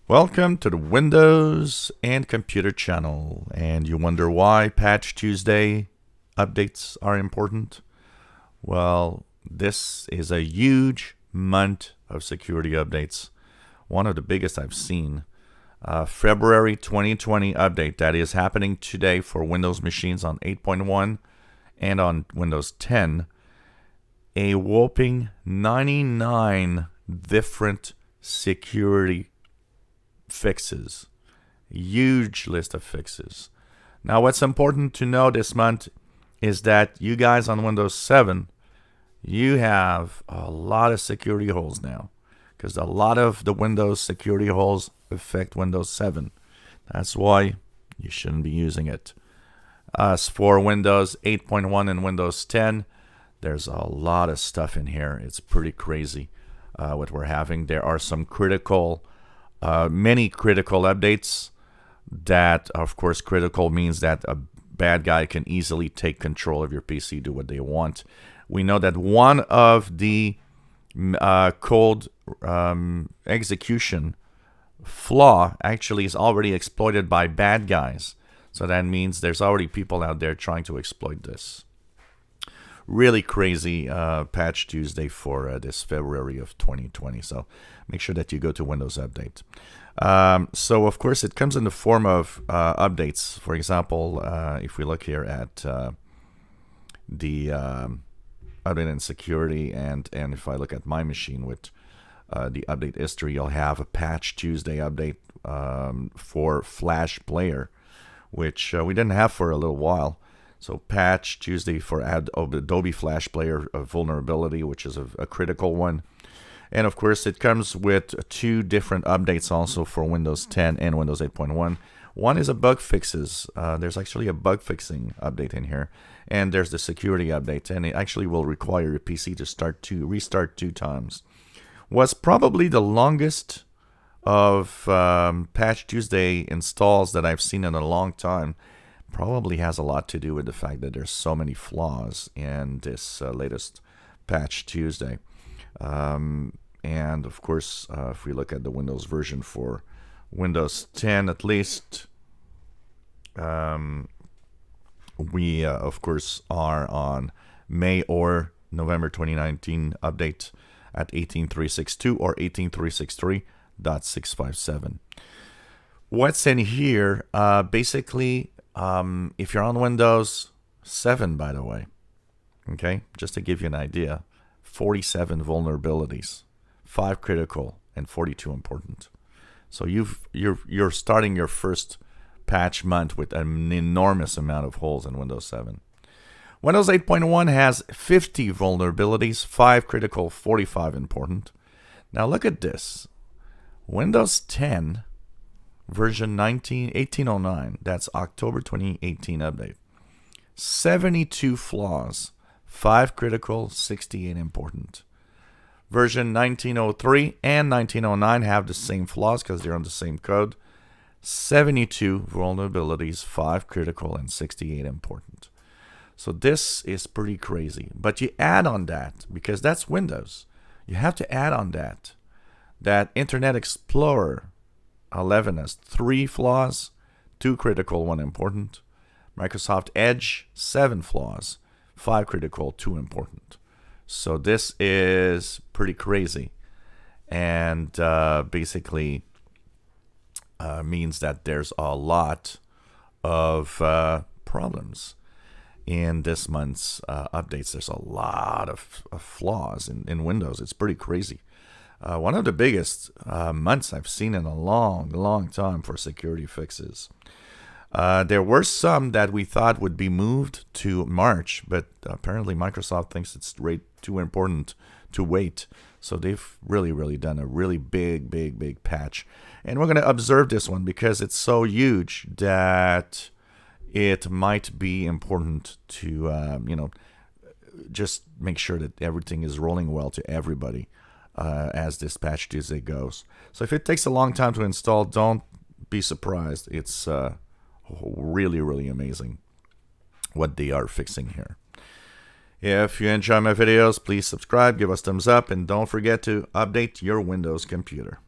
Welcome to the Windows and Computer channel. And you wonder why Patch Tuesday updates are important? Well, this is a huge month of security updates. One of the biggest I've seen. February 2020 update that is happening today for Windows machines on 8.1 and on Windows 10. A whopping 99 different security fixes. Huge list of fixes. Now, what's important to know this month is that you guys on Windows 7, you have a lot of security holes now, because a lot of the Windows security holes affect Windows 7. That's why you shouldn't be using it. As for Windows 8.1 and Windows 10, there's a lot of stuff in here. It's pretty crazy what we're having. There are some many critical updates that, of course, critical means that a bad guy can easily take control of your PC, do what they want. We know that one of the code execution flaw actually is already exploited by bad guys. So that means there's already people out there trying to exploit this. Really crazy Patch Tuesday for this February of 2020. So make sure that you go to Windows Update. So, of course, it comes in the form of updates. For example, if we look here at the update and security, and if I look at my machine with the update history, you'll have a Patch Tuesday update for Flash Player, which we didn't have for a little while. So Patch Tuesday for Adobe Flash Player vulnerability, which is a critical one. And of course, it comes with two different updates also for Windows 10 and Windows 8.1. One is a bug fixes. There's actually a bug fixing update in here. And there's the security update. And it actually will require your PC to restart 2 times. Was probably the longest of Patch Tuesday installs that I've seen in a long time. Probably has a lot to do with the fact that there's so many flaws in this latest Patch Tuesday. And of course, if we look at the Windows version for Windows 10 at least, we of course are on May or November 2019 update at 18.362 or 18.363.657. What's in here? Basically, if you're on Windows 7, by the way, okay, just to give you an idea, 47 vulnerabilities, 5 critical, and 42 important. So you're starting your first patch month with an enormous amount of holes in Windows 7. Windows 8.1 has 50 vulnerabilities, 5 critical, 45 important. Now look at this. Windows 10 version 1809, that's October 2018 update. 72 flaws, 5 critical, 68 important. Version 1903 and 1909 have the same flaws because they're on the same code. 72 vulnerabilities, 5 critical, and 68 important. So this is pretty crazy. But you add on that, because that's Windows, you have to add on that Internet Explorer 11 has 3 flaws, 2 critical, 1 important. Microsoft Edge, 7 flaws, 5 critical, 2 important. So this is pretty crazy, and basically means that there's a lot of problems in this month's updates. There's a lot of flaws in Windows. It's pretty crazy. One of the biggest months I've seen in a long time for security fixes. There were some that we thought would be moved to March, but apparently Microsoft thinks it's too important to wait. So they've really done a really big patch. And we're going to observe this one because it's so huge that it might be important to, just make sure that everything is rolling well to everybody. As this Patch Tuesday goes. So if it takes a long time to install, don't be surprised. It's really amazing what they are fixing here. If you enjoy my videos, please subscribe, give us thumbs up, and don't forget to update your Windows computer.